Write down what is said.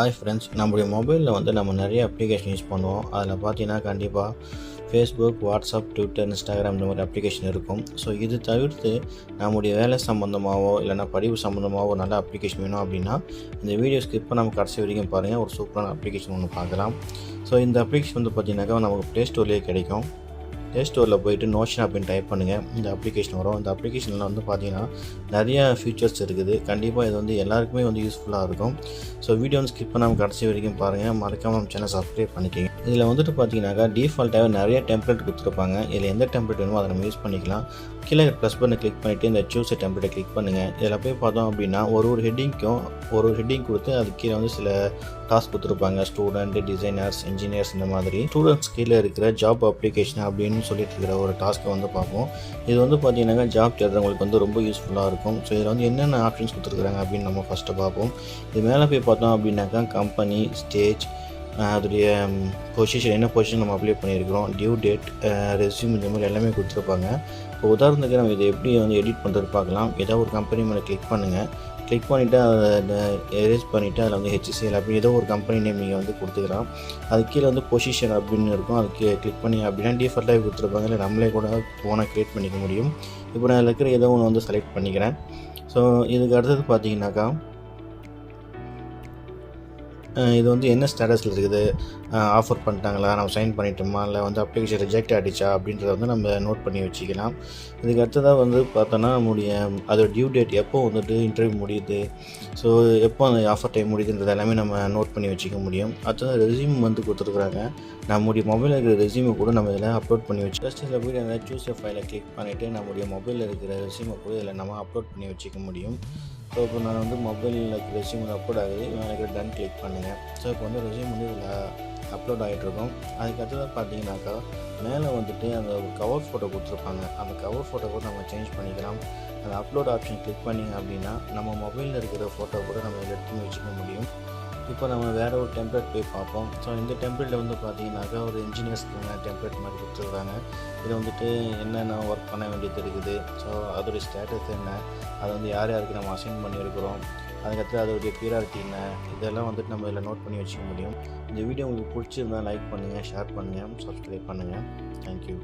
Hi friends, நம்முடைய மொபைலில் நம்ம நிறைய அப்ளிகேஷன் யூஸ் பண்ணுவோம். அதில் பார்த்தீங்கன்னா கண்டிப்பாக ஃபேஸ்புக், வாட்ஸ்அப், ட்விட்டர், இன்ஸ்டாகிராம் இந்த மாதிரி அப்ளிகேஷன் இருக்கும். ஸோ இது தவிர்த்து நம்முடைய வேலை சம்மந்தமாகவோ இல்லைனா படிப்பு சம்மந்தமாகவோ நல்ல அப்ளிகேஷன் வேணும் அப்படின்னா இந்த வீடியோ ஸ்கிப் பண்ணாமல் கடைசி வரைக்கும் பாருங்கள். ஒரு சூப்பரான அப்ளிகேஷன் ஒன்று பார்க்கலாம். ஸோ இந்த அப்ளிகேஷன் பார்த்திங்கனாக்கா நமக்கு ப்ளே ஸ்டோர்லேயே கிடைக்கும். ப்ளே ஸ்டோரில் போய்ட்டு நோஷன் அப்படின்னு டைப் பண்ணுங்கள். இந்த அப்ளிகேஷன் வரும். இந்த அப்ளிகேஷனில் பார்த்தீங்கன்னா நிறையா ஃபீச்சர்ஸ் இருக்குது. கண்டிப்பாக இது எல்லாருக்குமே யூஸ்ஃபுல்லாக இருக்கும். ஸோ வீடியோ ஸ்கிப் பண்ணாமல் கடைசி வரைக்கும் பாருங்கள். மறக்காமல் நம்ம சேனல் சப்ஸ்கிரைப் பண்ணிக்கோங்க. இதில் பார்த்தீங்கன்னாக்கா டிஃபால்ட்டாகவே நிறைய டெம்ப்ளேட் கொடுத்துருப்பாங்க. இதில் எந்த டெம்ப்ளேட் வேணுமோ அதை நம்ம யூஸ் பண்ணிக்கலாம். கீழே ப்ளஸ் பட்டனை கிளிக் பண்ணிவிட்டு இந்த சூஸ் டெம்ப்ளேட்டை கிளிக் பண்ணுங்கள். இதில் போய் பார்த்தோம் அப்படின்னா ஒரு ஹெட்டிங்க்கும் ஒரு ஹெட்டிங் கொடுத்து அது கீழே சில டாஸ்க் கொடுத்துருப்பாங்க. ஸ்டூடெண்ட், டிசைனர்ஸ், இன்ஜினியர்ஸ் இந்த மாதிரி. ஸ்டூடெண்ட்ஸ் கீழே இருக்கிற ஜாப் அப்ளிகேஷன் அப்படின்னு சொல்லிட்டு இருக்கிற ஒரு டாஸ்க்கை பார்ப்போம். இது பார்த்தீங்கன்னாக்கா ஜாப் தேடுறவங்களுக்கு ரொம்ப யூஸ்ஃபுல்லாக இருக்கும். ஸோ இதில் என்னென்ன ஆப்ஷன்ஸ் கொடுத்துருக்குறாங்க அப்படின்னு நம்ம ஃபஸ்ட்டு பார்ப்போம். இது மேலே போய் பார்த்தோம் அப்படின்னாக்கா கம்பெனி, ஸ்டேஜ், அதோடைய பொசிஷன், என்ன பொசிஷன் நம்ம அப்ளை பண்ணியிருக்கிறோம், டியூ டேட், ரெஸ்யூம் இந்த மாதிரி எல்லாமே கொடுத்துருப்பாங்க. இப்போ உதாரணத்துக்கு நம்ம இதை எப்படி எடிட் பண்ணுறது பார்க்கலாம். ஏதோ ஒரு கம்பெனி மேலே கிளிக் பண்ணுங்கள். கிளிக் பண்ணிவிட்டு அதை எரேஸ் பண்ணிவிட்டு அதில் HCL அப்படி ஏதோ ஒரு கம்பெனி நேம் நீங்கள் கொடுத்துக்கலாம். அது கீழே பொசிஷன் அப்படின்னு இருக்கும். அதுக்கு கிளிக் பண்ணி அப்படின்னா டிஃபால்ட்டாக கொடுத்துருப்பாங்க. இல்லை நம்மளே கூட ஓனாக க்ரியேட் பண்ணிக்க முடியும். இப்போ நான் அதில் இருக்கிற ஏதோ ஒன்று செலக்ட் பண்ணிக்கிறேன். ஸோ இதுக்கு அடுத்தது பார்த்தீங்கன்னாக்கா இது என்ன ஸ்டேட்டஸில் இருக்குது, ஆஃபர் பண்ணிட்டாங்களா, நம்ம சைன் பண்ணிட்டோமா, இல்லை அப்ளிகேஷன் ரிஜெக்ட் ஆகிடுச்சா அப்படின்றத நம்ம நோட் பண்ணி வச்சுக்கலாம். இதுக்கு அடுத்ததாக பார்த்தோன்னா நம்முடைய அதோட டியூ டேட் எப்போ இன்டர்வியூ முடியுது, ஸோ எப்போ அந்த ஆஃபர் டைம் முடியுதுன்றது எல்லாமே நம்ம நோட் பண்ணி வச்சுக்க முடியும். அடுத்தது ரெஸ்யூம் கொடுத்துருக்குறாங்க. நம்முடைய மொபைலில் இருக்கிற ரெஸ்யூமை கூட நம்ம இதில் அப்லோட் பண்ணி வச்சு ஜஸ்ட் இதில் போய் அந்த சூஸ் ஃபைலை கிளிக் பண்ணிவிட்டு நம்முடைய மொபைலில் இருக்கிற ரெஸ்யூமை கூட இதில் நம்ம அப்லோட் பண்ணி வச்சுக்க முடியும். ஸோ இப்போ நான் மொபைலில் இருக்கிற ரெஸ்யூம் அப்லோட் ஆகுது. எனக்கு டன் கிளிக் பண்ணுங்கள். ஸோ இப்போ ரெஸ்யூம் இதில் அப்லோட் ஆகிட்ருக்கோம். அதுக்கடுத்தது பார்த்தீங்கன்னாக்கா மேலே அந்த ஒரு கவர் ஃபோட்டோ கொடுத்துருப்பாங்க. அந்த கவர் ஃபோட்டோ கூட நம்ம சேஞ்ச் பண்ணிக்கலாம். அந்த அப்லோட் ஆப்ஷன் கிளிக் பண்ணிங்க அப்படின்னா நம்ம மொபைலில் இருக்கிற ஃபோட்டோ கூட நம்ம எடுத்து வச்சுக்க முடியும். இப்போ நம்ம வேறு ஒரு டெம்ப்ளேட் போய் பார்ப்போம். ஸோ இந்த டெம்ப்ளேட்டில் பார்த்தீங்கன்னாக்கா ஒரு இன்ஜினியர்ஸ்க்கான டெம்ப்ளேட் மாதிரி கொடுத்துருக்காங்க. இது என்னென்ன ஒர்க் பண்ண வேண்டியது இருக்குது, ஸோ அதோடைய ஸ்டேட்டஸ் என்ன, அதை யார் யாருக்கு நம்ம அசைன் பண்ணியிருக்கிறோம், அதுக்கடுத்து அதோடைய ப்ரியாரிட்டி என்ன, இதெல்லாம் நம்ம இதில் நோட் பண்ணி வச்சுக்க முடியும். இந்த வீடியோ உங்களுக்கு பிடிச்சிருந்தால் லைக் பண்ணுங்கள், ஷேர் பண்ணுங்கள், சப்ஸ்கிரைப் பண்ணுங்கள். தேங்க்யூ.